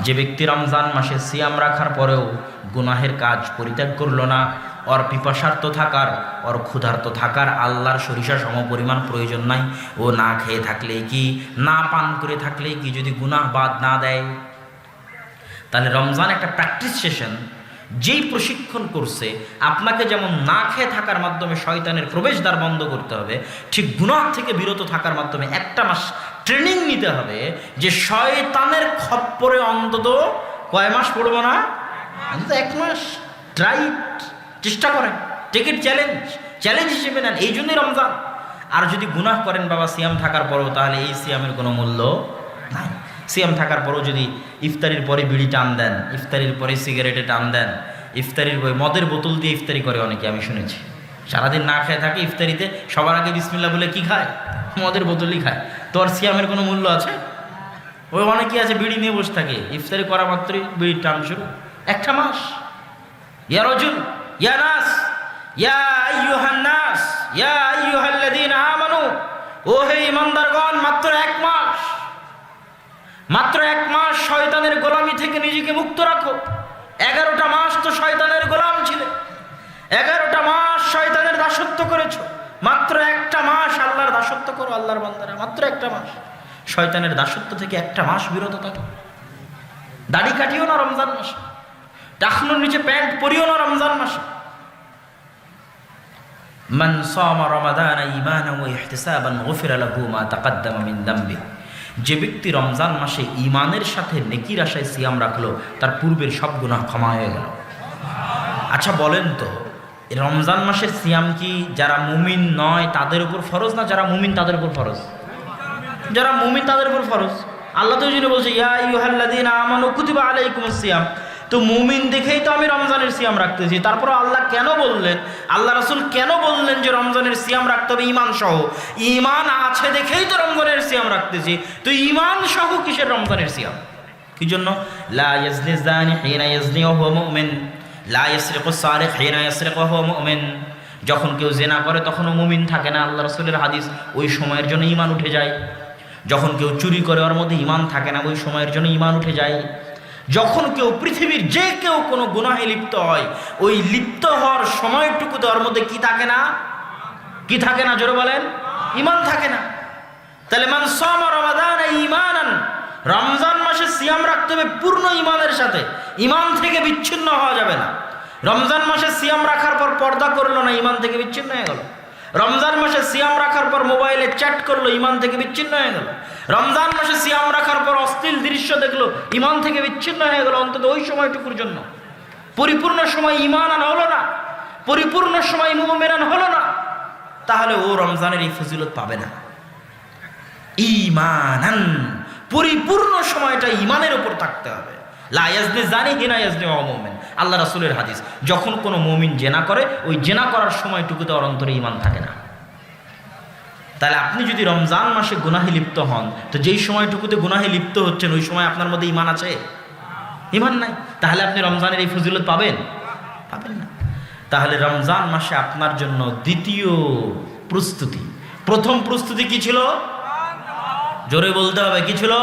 যে ব্যক্তি রমজান মাসে সিয়াম রাখার পরেও গুনাহের কাজ পরিত্যাগ করলো না, ওর পিপাসার্ত থাকার, ওর ক্ষুধার্ত থাকার আল্লাহর সরিষা সমপরিমাণ প্রয়োজন নাই। ও না খেয়ে থাকলেই কি, না পান করে থাকলেই কি, যদি গুনাহ বাদ না দেয়, তাহলে রমজান একটা প্র্যাকটিস সেশন। যেই প্রশিক্ষণ করছে আপনাকে যেমন না খেয়ে থাকার মাধ্যমে শয়তানের প্রবেশদ্বার বন্ধ করতে হবে, ঠিক গুনাহ থেকে বিরত থাকার মাধ্যমে একটা মাস ট্রেনিং নিতে হবে যে শয়তানের খপ্পরে অন্তত কয় মাস পড়বো না, অন্তত 1 মাস। ট্রাই, চেষ্টা করেন, টেক ইট চ্যালেঞ্জ হিসেবে নেন। এই জন্যই রমজান। আর যদি গুনাহ করেন বাবা সিয়াম থাকার পরেও, তাহলে এই সিয়ামের কোনো মূল্য নাই। সিয়াম থাকার পরেও যদি ইফতারির পরে বিড়ি টান দেন, ইফতারির পরে সিগারেটে টান দেন, ইফতারির পরে মদের বোতল দিয়ে ইফতারি করে অনেকে, আমি শুনেছি। সারাদিন না খেয়ে থাকে, ইফতারিতে সবার আগে বিসমিল্লাহ বলে কি খায়, মদের বোতলই খায়। তো আর সিয়ামের কোনো মূল্য আছে? ওই অনেকেই আছে বিড়ি নিয়ে বসে থাকে, ইফতারি করা মাত্রই বিড়ির টান শুরু। 1 মাস। ইয়া রাজুল, ইয়া নাস, ইয়া আইয়ুহান নাস, ইয়া আইয়ুহাল্লাযীনা আমানু, ও হে ঈমানদারগণ, মাত্র 1 মাস, মাত্র 1 মাস শয়তানের গোলামি থেকে নিজেকে মুক্ত রাখো। 11টা মাস তো শয়তানের গোলাম ছিলে, 11টা মাস শয়তানের দাসত্ব করেছো। মাত্র 1টা মাস আল্লাহর দাসত্ব করো। আল্লাহর বান্দারা, মাত্র 1টা মাস শয়তানের দাসত্ব থেকে 1টা মাস বিরত থাকো। দাড়ি কাটিও না রমজান মাসে, টাকনুর নিচে প্যান্ট পরিও না রমজান মাসে। মান সামা রমাদান ঈমানান ওয়া ইহতিসাবান গুফিরা লাহু মা তাকদ্দামা মিন যামবি। যে ব্যক্তি রমজান মাসে ঈমানের সাথে নেকির আশায় সিয়াম রাখলো, তার পূর্বের সব গুনাহ ক্ষমা হয়ে গেল। আচ্ছা বলেন তো, রমজান মাসের সিয়াম কি যারা মুমিন নয় তাদের উপর ফরজ, না যারা মুমিন তাদের উপর ফরজ? যারা মুমিন তাদের উপর ফরজ। আল্লাহ তো এই জন্য বলছে ইয়া আইয়ুহাল্লাযীনা আমানু কুতিবা আলাইকুমুস সিয়াম। তো মুমিন দেখেই তো আমি রমজানের সিয়াম রাখতেছি। তারপর আল্লাহ কেন বললেন, আল্লাহ রাসূল কেন বললেন যে রমজানের সিয়াম রাখতে হবে ঈমান সহ? ঈমান আছে দেখেই তো রমজানের সিয়াম রাখতেছি। তো ঈমান সহ কিসের রমজানের সিয়াম? কি জন্য? লা ইয়াজনি যানি হিনা ইয়াজনি ওয়া হুয়া মুমিন, লা ইয়াসরিকু সারিক হিনা ইয়াসরিকু ওয়া হুয়া মুমিন। যখন কেউ জিনা করে তখনও মুমিন থাকে না, আল্লাহ রাসূলের হাদিস। ওই সময়ের জন্য ঈমান উঠে যায়। যখন কেউ চুরি করে ওর মধ্যে ঈমান থাকে না, ওই সময়ের জন্য ঈমান উঠে যায়। যখন কেউ পৃথিবীর যে কেউ কোনো গুনাহে লিপ্ত হয়, ওই লিপ্ত হওয়ার সময়টুকুতে ওর মধ্যে কি থাকে না? কি থাকে না? জোরে বলেন। ঈমান থাকে না। তাহলে মান সামা রমাদান ঈমানান, রমজান মাসে সিয়াম রাখতে হবে পূর্ণ ঈমানের সাথে। ঈমান থেকে বিচ্ছিন্ন হওয়া যাবে না। রমজান মাসে সিয়াম রাখার পর পর্দা করলো না, ঈমান থেকে বিচ্ছিন্ন হয়ে গেল। রমজান মাসে সিয়াম রাখার পর মোবাইলে চ্যাট করলো, ঈমান থেকে বিচ্ছিন্ন হয়ে গেল। রমজান মাসে সিয়াম রাখার পর অশ্লীল দৃশ্য দেখলো, ঈমান থেকে বিচ্ছিন্ন হয়ে গেল। অন্তত ওই সময়টুকুর জন্য। পরিপূর্ণ সময় ঈমান হলো না, পরিপূর্ণ সময় মুমিনান হলো না, তাহলে ও রমজানের এই ফজিলত পাবে না। ঈমানান, পরিপূর্ণ সময়টা ঈমানের উপর থাকতে হবে। লা ইয়াজনি যানি হিনা ইয়াজনি ওয়া মুমিন, আল্লাহ রাসূলের হাদিস। যখন কোনো মুমিন জেনা করে, ওই জেনা করার সময়টুকুতে ওর অন্তরে ঈমান থাকে না। তাহলে আপনি যদি রমজান মাসে গুনাহে লিপ্ত হন, তো যেই সময়টুকুতে গুনাহে লিপ্ত হচ্ছেন ওই সময় আপনার মধ্যে ঈমান আছে? ঈমান নাই। তাহলে আপনি রমজানের এই ফজিলত পাবেন? পাবেন না। তাহলে রমজান মাসে আপনার জন্য দ্বিতীয় প্রস্তুতি, প্রথম প্রস্তুতি কি ছিল? জোরে বলতে হবে, কি ছিল?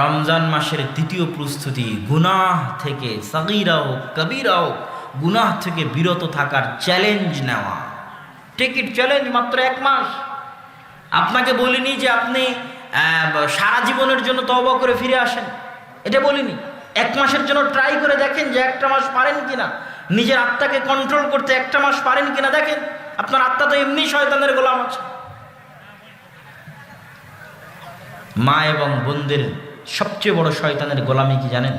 রমজান মাসের দ্বিতীয় প্রস্তুতি গুনাহ থেকে, সাগীরা হোক কবীরা হোক, গুনাহ থেকে বিরত থাকার চ্যালেঞ্জ নেওয়া। Take it challenge. মাত্র 1 মাস। আপনাকে বলিনি যে আপনি সারা জীবনের জন্য তওবা করে ফিরে আসেন, এটা বলিনি। 1 মাসের জন্য ট্রাই করে দেখেন যে 1টা মাস পারেন কিনা, নিজের আত্মাকে কন্ট্রোল করতে 1টা মাস পারেন কিনা দেখেন। আপনার আত্মা তো এমনি শয়তানের গোলাম আছে। মা এবং বোনদের সবচেয়ে বড় শয়তানের গোলামি কি জানেন?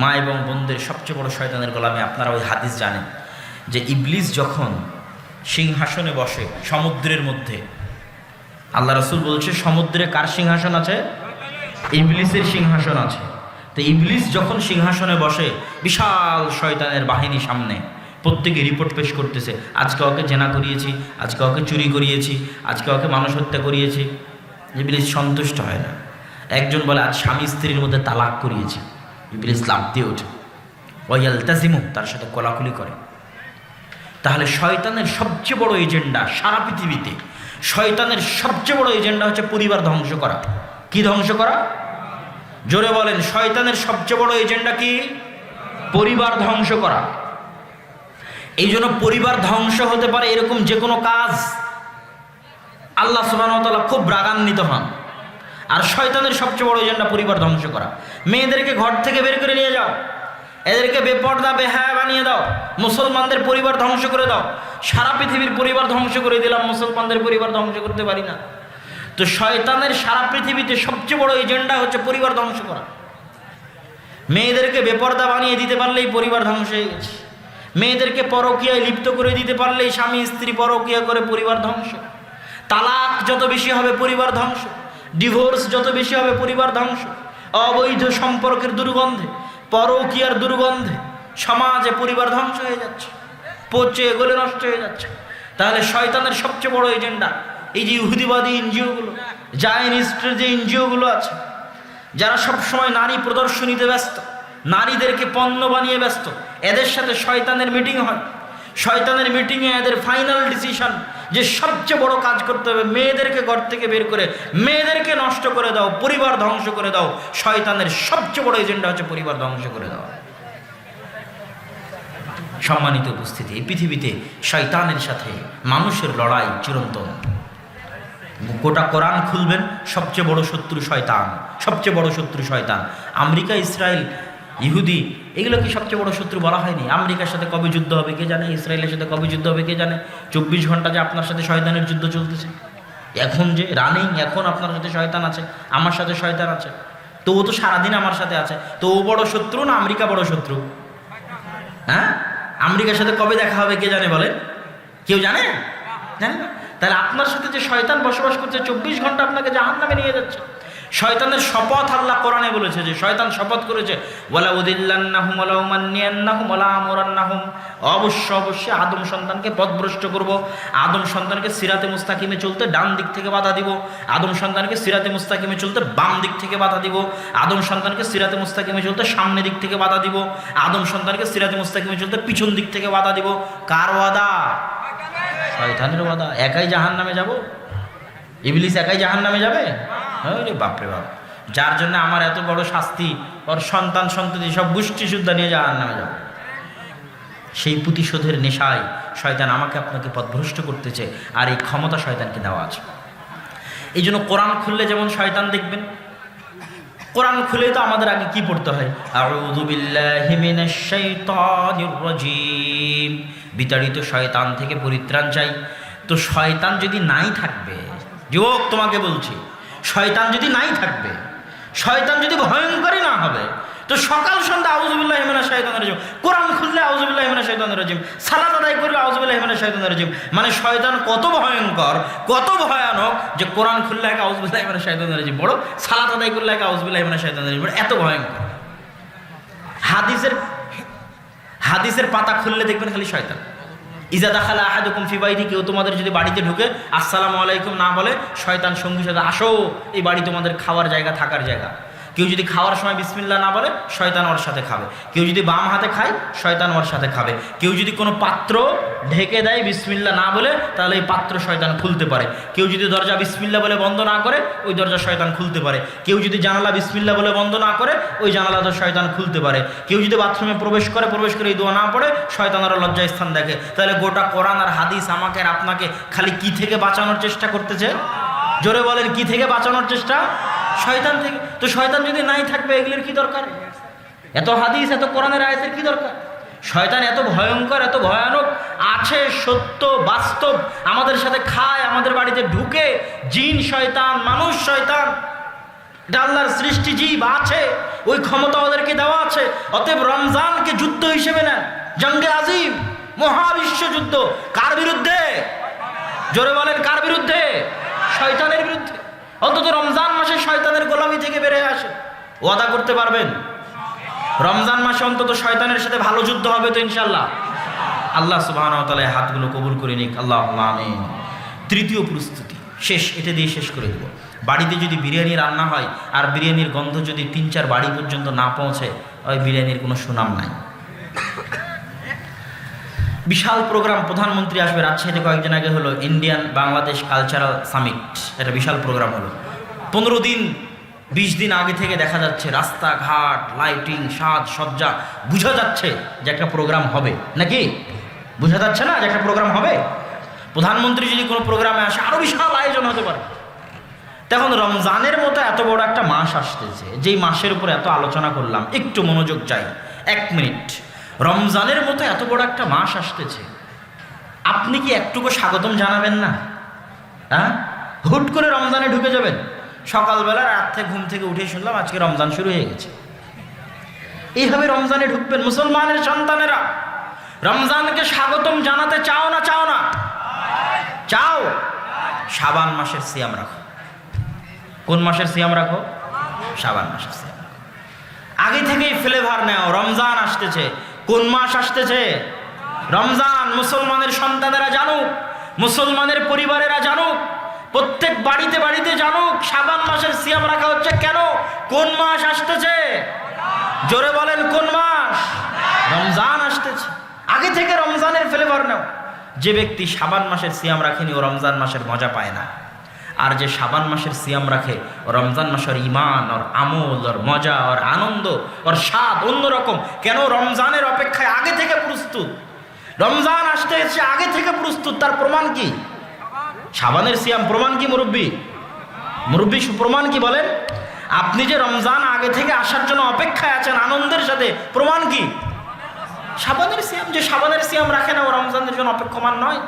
মা এবং বোনদের সবচেয়ে বড় শয়তানের গোলামি, আপনারা ওই হাদিস জানেন যে ইবলিস যখন সিংহাসনে বসে সমুদ্রের মধ্যে, আল্লাহ রাসূল বলছে সমুদ্রে কার সিংহাসন আছে? ইবলিসের সিংহাসন আছে। তো ইবলিস যখন সিংহাসনে বসে, বিশাল শয়তানের বাহিনী সামনে, প্রত্যেকে রিপোর্ট পেশ করতেছে, আজকে ওকে জেনা করিয়েছি, আজকে ওকে চুরি করিয়েছি, আজকে ওকে মানুষ হত্যা করিয়েছি। ইবলিস সন্তুষ্ট হয় না। একজন বলে আজ স্বামী স্ত্রীর মধ্যে তালাক করিয়েছি, ইবলিস লাফ দিয়ে ওঠে, ওয়ায়ালতাজিমু, তার সাথে কোলাকুলি করে। তাহলে শয়তানের সবচেয়ে বড় এজেন্ডা সারা পৃথিবীতে, শয়তানের সবচেয়ে বড় এজেন্ডা হচ্ছে পরিবার ধ্বংস করা। কি ধ্বংস করা? জোরে বলেন, শয়তানের সবচেয়ে বড় এজেন্ডা কি? পরিবার ধ্বংস করা। এই জন্য পরিবার ধ্বংস হতে পারে এরকম যে কোনো কাজ আল্লাহ সুবহানাহু ওয়া তাআলা খুব রাগান্বিত হন। আর শয়তানের সবচেয়ে বড় এজেন্ডা পরিবার ধ্বংস করা। মেয়েদেরকে ঘর থেকে বের করে নিয়ে যাও, এদেরকে বেপর্দা বেহায়া বানিয়ে দাও, মুসলমানদের পরিবার ধ্বংস করে দাও। সারা পৃথিবীর পরিবার ধ্বংস করে দিলাম, মুসলমানদের পরিবার ধ্বংস করতে পারি না। তো শয়তানের সারা পৃথিবীতে সবচেয়ে বড় এজেন্ডা হচ্ছে পরিবার ধ্বংস করা। মেয়েদেরকে বেপর্দা বানিয়ে দিতে পারলেই পরিবার ধ্বংস হয়ে গেছে। মেয়েদেরকে পরকীয়ায় লিপ্ত করে দিতে পারলেই স্বামী স্ত্রী পরকীয়া করে পরিবার ধ্বংস। তালাক যত বেশি হবে পরিবার ধ্বংস, ডিভোর্স যত বেশি হবে পরিবার ধ্বংস। অবৈধ সম্পর্কের দুর্গন্ধে, পরকীয়ার দুর্গন্ধে সমাজে পরিবার ধ্বংস হয়ে যাচ্ছে, পচে গলে নষ্ট হয়ে যাচ্ছে। তাহলে শয়তানের সবচেয়ে বড় এজেন্ডা এই যে ইহুদিবাদী এনজিওগুলো, জায়নিস্টের যে এনজিওগুলো আছে, যারা সবসময় নারী প্রদর্শনীতে ব্যস্ত, নারীদেরকে পণ্য বানিয়ে ব্যস্ত, এদের সাথে শয়তানের মিটিং হয়। শয়তানের মিটিংয়ে এদের ফাইনাল ডিসিশন যে সবচেয়ে বড় কাজ করতে হবে, মেয়েদেরকে ঘর থেকে বের করে মেয়েদেরকে নষ্ট করে দাও, পরিবার ধ্বংস করে দাও। শয়তানের সবচেয়ে বড় এজেন্ডা হচ্ছে পরিবার ধ্বংস করে দেওয়া। সম্মানিত উপস্থিতি, এই পৃথিবীতে শয়তানের সাথে মানুষের লড়াই চিরন্তন। গোটা কোরআন খুলবেন, সবচেয়ে বড় শত্রু শয়তান, সবচেয়ে বড় শত্রু শয়তান। আমেরিকা, ইসরায়েল, ইহুদি, এগুলো কি সবচেয়ে বড় শত্রু বলা হয়নি? আমেরিকার সাথে কবে যুদ্ধ হবে কে জানে, ইসরায়েলের সাথে কবে যুদ্ধ হবে কে জানে। 24 ঘন্টা যে আপনার সাথে শয়তানের যুদ্ধ চলতেছে, এখন যে রানিং, এখন আপনার সাথে শয়তান আছে, আমার সাথে শয়তান আছে। তো ও তো সারাদিন আমার সাথে আছে, তো ও বড় শত্রু না আমেরিকা বড় শত্রু? হ্যাঁ, আমেরিকার সাথে কবে দেখা হবে কে জানে? বলে কেউ জানে? জানে না। তাহলে আপনার সাথে যে শয়তান বসবাস করছে, 24 ঘন্টা আপনাকে জাহান্নামে নিয়ে যাচ্ছে। শয়তানের শপথ আল্লাহ কোরআনে বলেছে, যে শয়তান শপথ করেছে, ওয়ালা উদিল্লান্নাহুম ওয়ালা উমান্নিয়ান্নাহুম ওয়ালা আমুরান্নাহুম, অবশ্যই আদম সন্তানকে পথভ্রষ্ট করব, আদম সন্তানকে সিরাতে মুস্তাকিমে চলতে ডান দিক থেকে বাধা দিব, আদম সন্তানকে সিরাতে মুস্তাকিমে চলতে বাম দিক থেকে বাধা দিব, আদম সন্তানকে সিরাতে মুস্তাকিমে চলতে সামনে দিক থেকে বাধা দিব, আদম সন্তানকে সিরাতে মুস্তাকিমে চলতে পিছন দিক থেকে বাধা দিব। কার ওয়াদা? শয়তানের ওয়াদা। একাই জাহান্নামে যাব? ইবলিস একাই জাহান্নামে যাবে? আরে বাপরে বাপ, যার জন্য আমার এত বড় শাস্তি, ওর সন্তান সন্ততি সব গোষ্ঠী শুদ্ধা নিয়ে জাহান্নামে যাবে। সেই প্রতিশোধের নেশায় শয়তান আমাকে আপনাকে পথভ্রষ্ট করতেছে, আর এই ক্ষমতা শয়তানকে দেওয়া আছে। এই জন্য কোরআন খুললে যেমন শয়তান দেখবেন, কোরআন খুলে তো আমাদের আগে কি পড়তে হয়? আউযু বিল্লাহি মিনাশ শাইতানির রাজীম, বিতাড়িত শয়তান থেকে পরিত্রাণ চাই। তো শয়তান যদি নাই থাকবে, যুবক তোমাকে বলছি, শয়তান যদি নাই থাকবে, শয়তান যদি ভয়ঙ্করই না হবে, তো সকাল সন্ধ্যা আউযু বিল্লাহি মিনাশ শাইতানির রাজীম, কোরআন খুললে আউযু বিল্লাহি মিনাশ শাইতানির রাজীম, সালাত আদায় করলে আউযু বিল্লাহি মিনাশ শাইতানির রাজীম। মানে শয়তান কত ভয়ঙ্কর, কত ভয়ানক, যে কোরআন খুললে এক আউযু বিল্লাহি মিনাশ শাইতানির রাজীম বড়, সালাত আদায় করলে এক আউযু বিল্লাহি মিনাশ শাইতানির রাজীম বড়, এত ভয়ঙ্কর। হাদিসের পাতা খুললে দেখবেন খালি শয়তান। ইজা দাখালা আহাদুকুম ফি বাইতি, কেউ তোমাদের যদি বাড়িতে ঢুকে আসসালামু আলাইকুম না বলে, শয়তান সঙ্গী সাথে আসো, এই বাড়ি তোমাদের খাওয়ার জায়গা, থাকার জায়গা। কেউ যদি খাওয়ার সময় বিসমিল্লাহ না বলে, শয়তান ওর সাথে খাবে। কেউ যদি বাম হাতে খায়, শয়তান ওর সাথে খাবে। কেউ যদি কোনো পাত্র ঢেকে দেয় বিসমিল্লাহ না বলে, তাহলে এই পাত্র শয়তান খুলতে পারে। কেউ যদি দরজা বিসমিল্লাহ বলে বন্ধ না করে, ওই দরজা শয়তান খুলতে পারে। কেউ যদি জানালা বিসমিল্লাহ বলে বন্ধ না করে, ওই জানালা তো শয়তান খুলতে পারে। কেউ যদি বাথরুমে প্রবেশ করে এই দোয়া না পড়ে, শয়তান আরও লজ্জা স্থান দেখে। তাহলে গোটা কোরআন আর হাদিস আমাকে আর আপনাকে খালি কি থেকে বাঁচানোর চেষ্টা করতেছে? জোরে বলেন, কি থেকে বাঁচানোর চেষ্টা? শয়তান থেকে। তো শয়তান যদি নাই থাকবে, এগুলোর কি দরকার? এত হাদিস, এত কোরআনের আয়াতের কি দরকার? শয়তান এত ভয়ঙ্কর, এত ভয়ানক আছে, সত্য বাস্তব, আমাদের সাথে খায়, আমাদের বাড়িতে ঢুকে। জিন শয়তান, মানুষ শয়তান, আল্লাহর সৃষ্টি জীব আছে, ওই ক্ষমতা ওদেরকে দেওয়া আছে। অতএব রমজানকে যুদ্ধ হিসেবে নেন, জঙ্গে আজিম, মহাবিশ্ব যুদ্ধ। কার বিরুদ্ধে? জোরে বলেন, কার বিরুদ্ধে? শয়তানের বিরুদ্ধে। অন্তত রমজান মাসে শয়তানের গোলামি থেকে বেরিয়ে আসে। ওয়াদা করতে পারবেন রমজান মাসে অন্তত শয়তানের সাথে ভালো যুদ্ধ হবে তো ইনশাআল্লাহ? আল্লাহ সুবহানাহু ওয়া তাআলা হাতগুলো কবুল করে নিক, আল্লাহুম্মা আমিন। তৃতীয় প্রস্তুতি শেষ, এটা দিয়ে শেষ করে দেব। বাড়িতে যদি বিরিয়ানি রান্না হয়, আর বিরিয়ানির গন্ধ যদি 3-4 বাড়ি পর্যন্ত না পৌঁছে, ওই বিরিয়ানির কোনো সুনাম নাই। বিশাল প্রোগ্রাম, প্রধানমন্ত্রী আসবে। রাজশাহীতে কয়েকদিন আগে হলো ইন্ডিয়ান বাংলাদেশ কালচারাল সামিট, এটা বিশাল প্রোগ্রাম হলো। 15 দিন 20 দিন আগে থেকে দেখা যাচ্ছে রাস্তাঘাট, লাইটিং, সাজসজ্জা, বোঝা যাচ্ছে যে একটা প্রোগ্রাম হবে, নাকি বোঝা যাচ্ছে না যে একটা প্রোগ্রাম হবে? প্রধানমন্ত্রী যদি কোনো প্রোগ্রামে আসে আরো বিশাল আয়োজন হতে পারে। তখন রমজানের মতো এত বড় একটা মাস আসতেছে, যেই মাসের উপর এত আলোচনা করলাম, একটু মনোযোগ চাই 1 মিনিট। রমজানের মতো এত বড় একটা মাস আসতেছে, আপনি কি একটুকু স্বাগতম জানাবেন না? হ্যাঁ, হুট করে রমজানে ঢুকে যাবেন। সকালবেলা রাত থেকে ঘুম থেকে উঠে শুনলাম আজকে রমজান শুরু হয়ে গেছে, এইভাবে রমজানে ঢুকবেন? মুসলমানের সন্তানেরা, রমজানকে স্বাগতম জানাতে চাও না চাও না? চাও। শাবান মাসের সিয়াম রাখো। কোন মাসের সিয়াম রাখো? শাবান মাসের সিয়াম রাখো। আগে থেকেই ফ্লেভার নাও, রমজান আসতেছে। কোন মাস আসতেছে? রমজান। মুসলমানের সন্তানেরা জানুক, মুসলমানের পরিবারেরা জানুক, প্রত্যেক বাড়িতে বাড়িতে জানুক শাবান মাসের সিয়াম রাখা হচ্ছে। কেন? কোন মাস আসতেছে? জোরে বলেন, কোন মাস? রমজান আসতেছে। আগে থেকে রমজানের ফ্লেভার নাও। যে ব্যক্তি শাবান মাসের সিয়াম রাখেনি ও রমজান মাসের মজা পায় না, আর যে শাবান মাসের সিয়াম রাখে ও রমজান মাসের ইমান, ওর আমল, ওর মজা, ওর আনন্দ, ওর স্বাদ অন্যরকম। কেন? রমজানের অপেক্ষায় আগে থেকে প্রস্তুত। রমজান আসতে এসে আগে থেকে প্রস্তুত। তার প্রমাণ কি? শাবানের সিয়াম। প্রমাণ কি মুরব্বী? মুরব্বী প্রমাণ কি বলেন? আপনি যে রমজান আগে থেকে আসার জন্য অপেক্ষায় আছেন আনন্দের সাথে, প্রমাণ কি? শাবানের সিয়াম। যে শাবানের সিয়াম রাখে না ও রমজানের জন্য অপেক্ষমান নয়,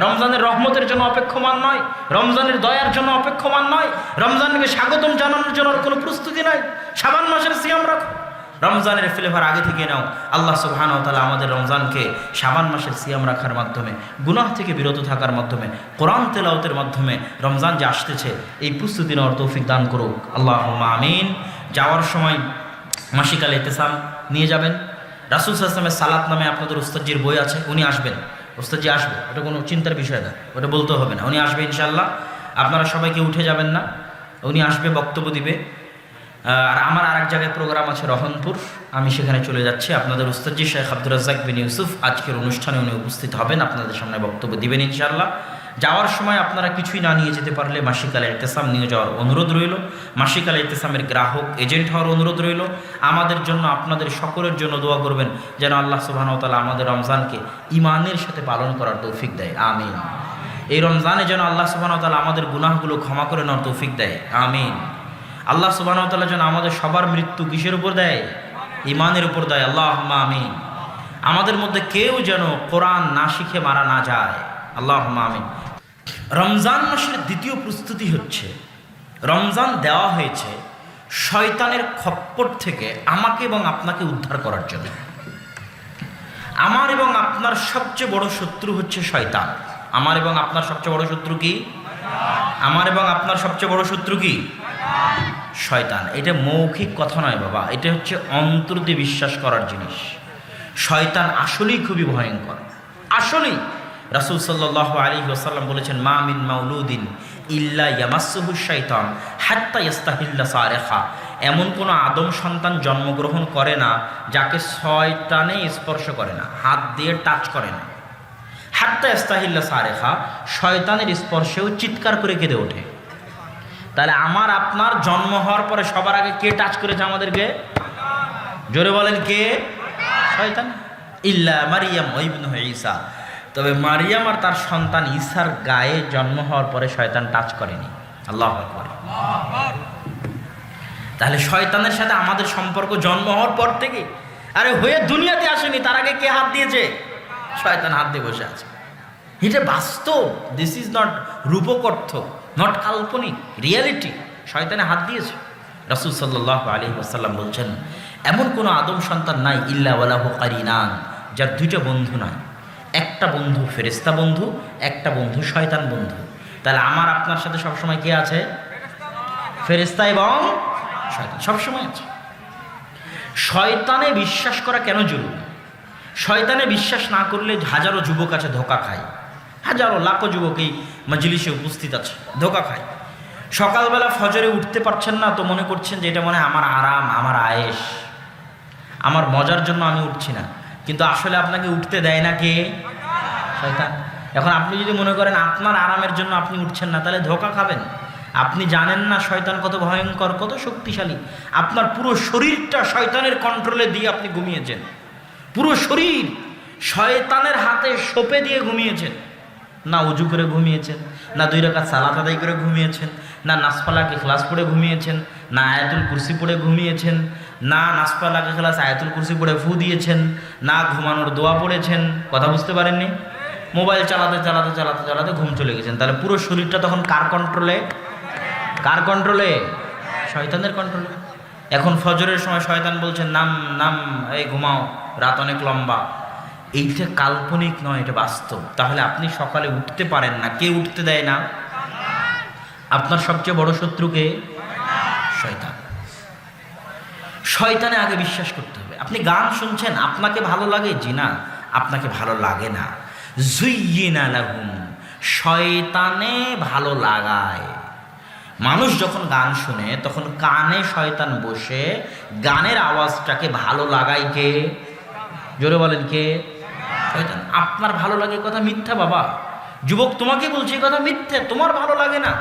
রমজানের রহমতের জন্য অপেক্ষমান নয়, রমজানের দয়ার জন্য অপেক্ষমান নয়, রমজানকে স্বাগতম জানানোর জন্য কোনো প্রস্তুতি নাই। শাবান মাসের সিয়াম রাখো, রমজানের ফ্লেভার আগে থেকে নাও। আল্লাহ সুবহানাহু ওয়া তাআলা আমাদের রমজানকে শাবান মাসের সিয়াম রাখার মাধ্যমে, গুনাহ থেকে বিরত থাকার মাধ্যমে, কোরআন তেলাওয়াতের মাধ্যমে রমজান যে আসতেছে এই প্রস্তুতি নেওয়ার তৌফিক দান করুক। আল্লাহুম্মা আমিন। যাওয়ার সময় মাসিকাল ইতিসাম নিয়ে যাবেন। রাসূল সাল্লাল্লাহু আলাইহি ওয়াসাল্লামের সালাত নামে আপনাদের উস্তাদজির বই আছে, উনি আসবেন, উস্তাদজি আসবে, ওটা কোনো চিন্তার বিষয় না, ওটা বলতে হবে না, উনি আসবে ইনশাআল্লাহ। আপনারা সবাইকে উঠে যাবেন না, উনি আসবে, বক্তব্য দিবে। আর আমার আরেক জায়গায় প্রোগ্রাম আছে রহনপুর, আমি সেখানে চলে যাচ্ছি। আপনাদের উস্তাদজি শেখ আব্দুর রাজ্জাক বিন ইউসুফ আজকের অনুষ্ঠানে উনি উপস্থিত হবেন, আপনাদের সামনে বক্তব্য দিবেন ইনশাআল্লাহ। যাওয়ার সময় আপনারা কিছুই না নিয়ে যেতে পারলে মাসিকাল ইতিসাম নিয়ে যাওয়ার অনুরোধ রইল। মাসিকাল ইতিসামের গ্রাহক এজেন্ট হওয়ার অনুরোধ রইল। আমাদের জন্য, আপনাদের সকলের জন্য দোয়া করবেন যেন আল্লাহ সুবহানাহু ওয়া তাআলা আমাদের রমজানকে ঈমানের সাথে পালন করার তৌফিক দেয়, আমিন। এই রমজানে যেন আল্লাহ সুবহানাহু ওয়া তাআলা আমাদের গুনাহগুলো ক্ষমা করে নেওয়ার তৌফিক দেয়, আমিন। আল্লাহ সুবহানাহু ওয়া তাআলা যেন আমাদের সবার মৃত্যু কিসের উপর দেয়? ঈমানের উপর দেয়, আল্লাহুম্মা আমিন। আমাদের মধ্যে কেউ যেন কোরআন না শিখে মারা না যায়, আল্লাহুম্মা আমিন। রমজান মাসের দ্বিতীয় প্রস্তুতি হচ্ছে, রমজান দেওয়া হয়েছে শয়তানের খপ্পর থেকে আমাকে এবং আপনাকে উদ্ধার করার জন্য। আমার এবং আপনার সবচেয়ে বড় শত্রু হচ্ছে শয়তান। আমার এবং আপনার সবচেয়ে বড় শত্রু কি? আমার এবং আপনার সবচেয়ে বড় শত্রু কি? শয়তান। এটা মৌখিক কথা নয় বাবা, এটা হচ্ছে অন্তর দিয়ে বিশ্বাস করার জিনিস। শয়তান আসলেই খুবই ভয়ঙ্কর, আসলেই। রাসূল সাল্লাল্লাহু আলাইহি ওয়াসাল্লাম বলেছেন, মা মিন মাউলুদিন ইল্লা ইয়ামাসসুহু শাইতান হাত্তা ইস্তাহিল্লা সারিখা। এমন কোনো আদম সন্তান জন্মগ্রহণ করে না যাকে শয়তানে স্পর্শ করে না, হাত দিয়ে টাচ করে না। হাত্তা ইস্তাহিল্লা সারিখা, শয়তানের স্পর্শেও চিৎকার করে কেঁদে ওঠে। তাহলে আমার আপনার জন্ম হওয়ার পরে সবার আগে কে টাচ করেছে আমাদেরকে? জোরে বলেন, কে? শয়তান। ইল্লা মারিয়াম ইবনু ঈসা, তবে মারিয়াম আর তার সন্তান ঈসার গায়ে জন্ম হওয়ার পরে শয়তান টাচ করেনি। আল্লাহু আকবার। তাহলে শয়তানের সাথে আমাদের সম্পর্ক জন্ম হওয়ার পর থেকে, আরে হয়ে দুনিয়াতে আসেনি, তার আগে কে হাত দিয়েছে? শয়তান হাত দিয়ে বসে আছে। এটা বাস্তব, দিস ইজ নট রূপকথ্য, নট কাল্পনিক, রিয়ালিটি। শয়তানে হাত দিয়েছে। রাসূল সাল্লাল্লাহু আলাইহি ওয়াসাল্লাম বলছেন, এমন কোনো আদম সন্তান নাই ইল্লা ওয়ালাহু কারিনান, যার দুইটা বন্ধু নাই। একটা বন্ধু ফেরেশতা বন্ধু, একটা বন্ধু শয়তান বন্ধু। তাহলে আমার আপনার সাথে সবসময় কে আছে? ফেরেশতা এবং শয়তান সবসময় আছে। শয়তানে বিশ্বাস করা কেন জরুরি? শয়তানে বিশ্বাস না করলে হাজারো যুবক আছে ধোঁকা খায়, হাজারো লাখো যুবক এই মজলিসে উপস্থিত আছে, ধোঁকা খায়। সকালবেলা ফজরে উঠতে পারছেন না তো মনে করছেন যে এটা মনে হয় আমার আরাম, আমার আয়েশ, আমার মজার জন্য আমি উঠছি না, কিন্তু আসলে আপনাকে উঠতে দেয় না কে? শয়তান। এখন আপনি যদি মনে করেন আপনার আরামের জন্য আপনি উঠছেন না, তাহলে ধোঁকা খাবেন। আপনি জানেন না শয়তান কত ভয়ঙ্কর, কত শক্তিশালী। আপনার পুরো শরীরটা শয়তানের কন্ট্রোলে দিয়ে আপনি ঘুমিয়েছেন, পুরো শরীর শয়তানের হাতে সঁপে দিয়ে ঘুমিয়েছেন। না উজু করে ঘুমিয়েছেন, না 2 রাকাত সালাত আদায় করে ঘুমিয়েছেন, না নাসফালাকে ইখলাস পড়ে ঘুমিয়েছেন, না আয়াতুল কুরসি পড়ে ঘুমিয়েছেন, না নাসফালাকে ইখলাস আয়াতুল কুরসি পড়ে ফু দিয়েছেন, না ঘুমানোর দোয়া পড়েছেন। কথা বুঝতে পারেননি? মোবাইল চালাতে চালাতে চালাতে চালাতে ঘুম চলে গেছেন। তাহলে পুরো শরীরটা তখন কার কন্ট্রোলে? কার কন্ট্রোলে? শয়তানের কন্ট্রোলে। এখন ফজরের সময় শয়তান বলছেন নাম নাম, এই ঘুমাও, রাত অনেক লম্বা। এইটা কাল্পনিক নয়, এটা বাস্তব। তাহলে আপনি সকালে উঠতে পারেন না, কে উঠতে দেয় না? আপনার সবচেয়ে বড় শত্রুকে? শয়তান। শয়তানে আগে বিশ্বাস করতে হবে। আপনি গান শুনছেন, আপনাকে ভালো লাগে? জি না, আপনাকে ভালো লাগে না। যুইয়িনা লাহুম, শয়তানে ভালো লাগায়। মানুষ যখন গান শুনে তখন কানে শয়তান বসে গানের আওয়াজটাকে ভালো লাগায় কে? জোরে বলেন কে? শয়তান। আপনার ভালো লাগে কথা মিথ্যা বাবা, যুবক তোমাকে বলছি কথা মিথ্যে, তোমার ভালো লাগে না,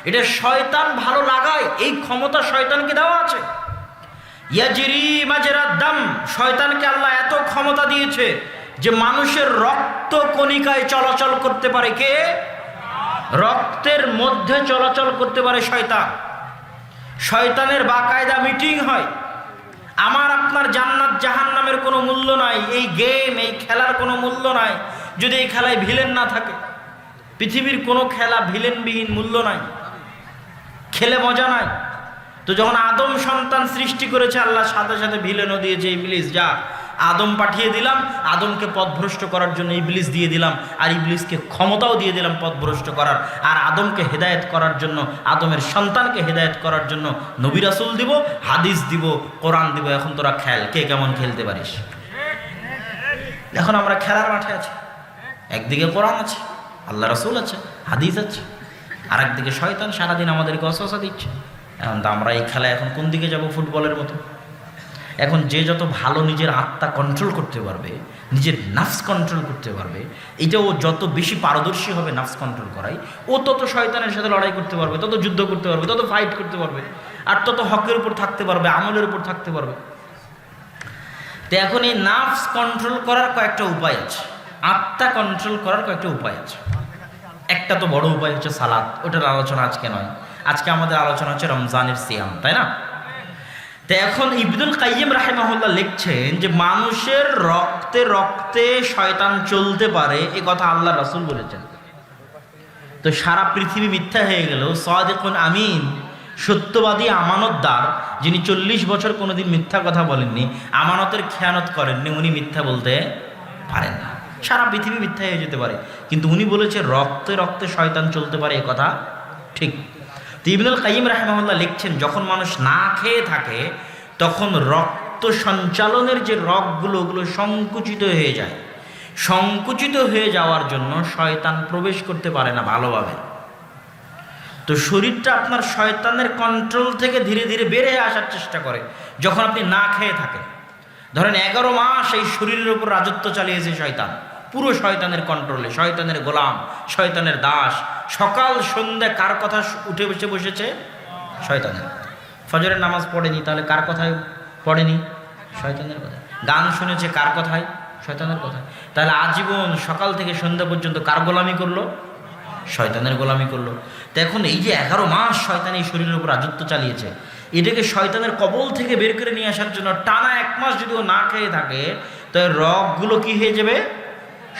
এটা শয়তান ভালো লাগায়। এই ক্ষমতা শয়তানকে দেওয়া আছে। ইয়াজরি মাজরাদ দাম, শয়তানকে আল্লাহ এত ক্ষমতা দিয়েছে যে মানুষের রক্ত কণিকায় চলাচল করতে পারে। কে? রক্তের মধ্যে চলাচল করতে পারে শয়তান। শয়তানের বাকায়দা মিটিং হয়। আমার আপনার জান্নাত জাহান্নামের কোনো মূল্য নাই, এই গেম, এই খেলার কোনো মূল্য নাই যদি এই খেলায় ভিলেন না থাকে। পৃথিবীর কোনো খেলা ভিলেনবিহীন, মূল্য নাই, খেলে মজা নাই। তো যখন আদম সন্তান সৃষ্টি করেছে আল্লাহ, সাথে সাথে ভিলেনও দিয়েছে। ইবলিস, যা, আদম পাঠিয়ে দিলাম, আদমকে পথভ্রষ্ট করার জন্য ইবলিস দিয়ে দিলাম, আর ইবলিসকে ক্ষমতাও দিয়ে দিলাম পথভ্রষ্ট করার। আর আদমকে হেদায়েত করার জন্য, আদমের সন্তানকে হেদায়েত করার জন্য নবী রাসূল দিব, হাদিস দিব, কোরআন দিব। এখন তোরা খেল, কে কেমন খেলতে পারিস। এখন আমরা খেলার মাঠে আছি। একদিকে কোরআন আছে, আল্লাহ রাসূল আছে, হাদিস আছে, আর একদিকে শয়তান সারাদিন আমাদেরকে ওয়াসওয়াসা দিচ্ছে। এখন তো আমরা এই খেলায় এখন কোন দিকে যাব? ফুটবলের মতো। এখন যে যত ভালো নিজের আত্মা কন্ট্রোল করতে পারবে, নিজের নাফস কন্ট্রোল করতে পারবে, এটা ও যত বেশি পারদর্শী হবে নাফস কন্ট্রোল করাই, ও তত শয়তানের সাথে লড়াই করতে পারবে, তত যুদ্ধ করতে পারবে, তত ফাইট করতে পারবে, আর তত হকের উপর থাকতে পারবে, আমলের উপর থাকতে পারবে। তো এখন এই নাফস কন্ট্রোল করার কয়েকটা উপায় আছে, আত্মা কন্ট্রোল করার কয়েকটা উপায় আছে। একটা তো বড় উপায় হচ্ছে সালাত। ওটার আলোচনা আজকে নয়, আজকে আমাদের আলোচনা হচ্ছে রমজানের সিয়াম, তাই না? তো এখন ইবনুল কাইয়িম রাহিমাহুল্লাহ লিখছেন যে মানুষের রক্তে রক্তে শয়তান চলতে পারে, এ কথা আল্লাহ রাসূল বলেছেন। তো সারা পৃথিবী মিথ্যা হয়ে গেল, সাদিকুন আমিন, সত্যবাদী আমানতদার, যিনি 40 বছর কোনোদিন মিথ্যা কথা বলেননি, আমানতের খেয়ানত করেননি, উনি মিথ্যা বলতে পারেন না। সারা পৃথিবী মিথ্যা হয়ে যেতে পারে, কিন্তু উনি বলেছে রক্তে রক্তে শয়তান চলতে পারে, এ কথা ঠিক। তো ইবনুল কাইয়িম রাহিমাহুল্লাহ লিখছেন যখন মানুষ না খেয়ে থাকে তখন রক্ত সঞ্চালনের যে রগগুলো, ওগুলো সংকুচিত হয়ে যায়। সংকুচিত হয়ে যাওয়ার জন্য শয়তান প্রবেশ করতে পারে না ভালোভাবে। তো শরীরটা আপনার শয়তানের কন্ট্রোল থেকে ধীরে ধীরে বের হয়ে আসার চেষ্টা করে যখন আপনি না খেয়ে থাকেন। ধরেন 11 মাস এই শরীরের উপর রাজত্ব চালিয়েছে শয়তান, পুরো শয়তানের কন্ট্রোলে, শয়তানের গোলাম, শয়তানের দাস। সকাল সন্ধ্যা কার কথা উঠে বসেছে? শয়তানের। ফজরের নামাজ পড়েনি, তাহলে কার কথায় পড়েনি? শয়তানের কথা। গান শুনেছে কার কথায়? শয়তানের কথায়। তাহলে আজীবন সকাল থেকে সন্ধ্যা পর্যন্ত কার গোলামি করলো? শয়তানের গোলামি করলো। তো এখন এই যে 11 মাস শয়তান এই শরীরের উপর রাজত্ব চালিয়েছে, এটাকে শয়তানের কবল থেকে বের করে নিয়ে আসার জন্য টানা 1 মাস যদি ও না খেয়ে থাকে, তো রগগুলো কি হয়ে যাবে?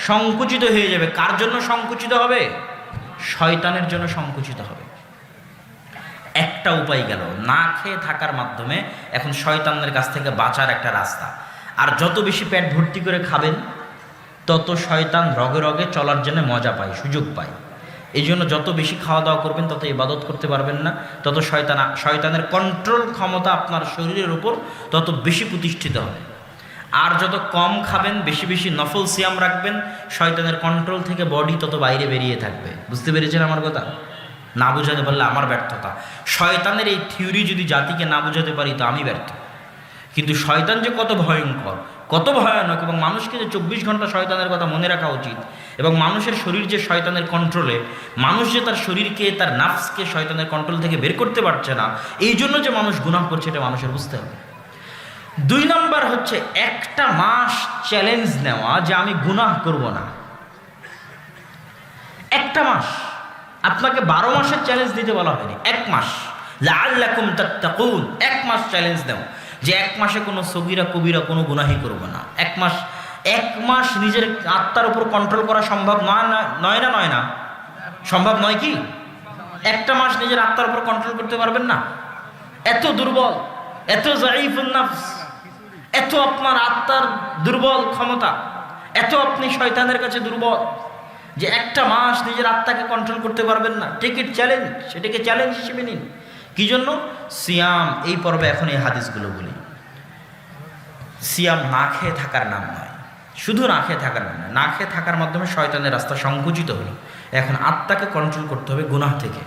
সংকুচিত হয়ে যাবে। কার জন্য সংকুচিত হবে? শয়তানের জন্য সংকুচিত হবে। একটা উপায় গেল, না খেয়ে থাকার মাধ্যমে এখন শয়তানের কাছ থেকে বাঁচার একটা রাস্তা। আর যত বেশি পেট ভর্তি করে খাবেন তত শয়তান রগে রগে চলার জন্য মজা পায়, সুযোগ পায়। এই জন্য যত বেশি খাওয়া দাওয়া করবেন তত ইবাদত করতে পারবেন না, তত শয়তানের কন্ট্রোল ক্ষমতা আপনার শরীরের উপর তত বেশি প্রতিষ্ঠিত হবে। আর যত কম খাবেন, বেশি বেশি নফল সিয়াম রাখবেন, শয়তানের কন্ট্রোল থেকে বডি তত বাইরে বেরিয়ে থাকবে। বুঝতে পেরেছেন আমার কথা? না বুঝাতে পারলে আমার ব্যর্থতা। শয়তানের এই থিওরি যদি জাতিকে না বুঝাতে পারি তো আমি ব্যর্থ। কিন্তু শয়তান যে কত ভয়ঙ্কর, কত ভয়ানক, এবং মানুষকে যে 24 ঘন্টা শয়তানের কথা মনে রাখা উচিত, এবং মানুষের শরীর যে শয়তানের কন্ট্রোলে, মানুষ যে তার শরীরকে, তার নাফসকে শয়তানের কন্ট্রোল থেকে বের করতে পারছে না, এই জন্য যে মানুষ গুনাহ করছে, এটা মানুষের বুঝতে হবে। 2 নম্বর হচ্ছে একটা মাস চ্যালেঞ্জ নেওয়া যে আমি গুনাহ করব না। একটা মাস, আপনাকে 12 মাসের চ্যালেঞ্জ দিতে বলা হয়নি, 1 মাস। লাআল্লাকুম তাত্তাকুন, 1 মাস চ্যালেঞ্জ দাও যে 1 মাসে কোনো সগীরা কবিরা কোনো গুনাহই করব না। 1 মাস নিজের আত্মার উপর কন্ট্রোল করা সম্ভব নয় না? সম্ভব নয় কি? 1 মাস নিজের আত্মার উপর কন্ট্রোল করতে পারবেন না? এত দুর্বল, এত যায়ীফুন নাফস, এত আপনার আত্মার দুর্বল ক্ষমতা, এত আপনি শয়তানের কাছে দুর্বল যে 1 মাস নিজের আত্মাকে কন্ট্রোল করতে পারবেন না। টেক ইট চ্যালেঞ্জ, সেটাকে চ্যালেঞ্জ হিসেবে নিন। কি জন্য? সিয়াম। এই পর্বে এখন এই হাদিসগুলো বলি। সিয়াম না খেয়ে থাকার নাম নয়, শুধু না খেয়ে থাকার নাম নয়। না খেয়ে থাকার মাধ্যমে শয়তানের রাস্তা সংকুচিত হলো। এখন আত্মাকে কন্ট্রোল করতে হবে গুনাহ থেকে।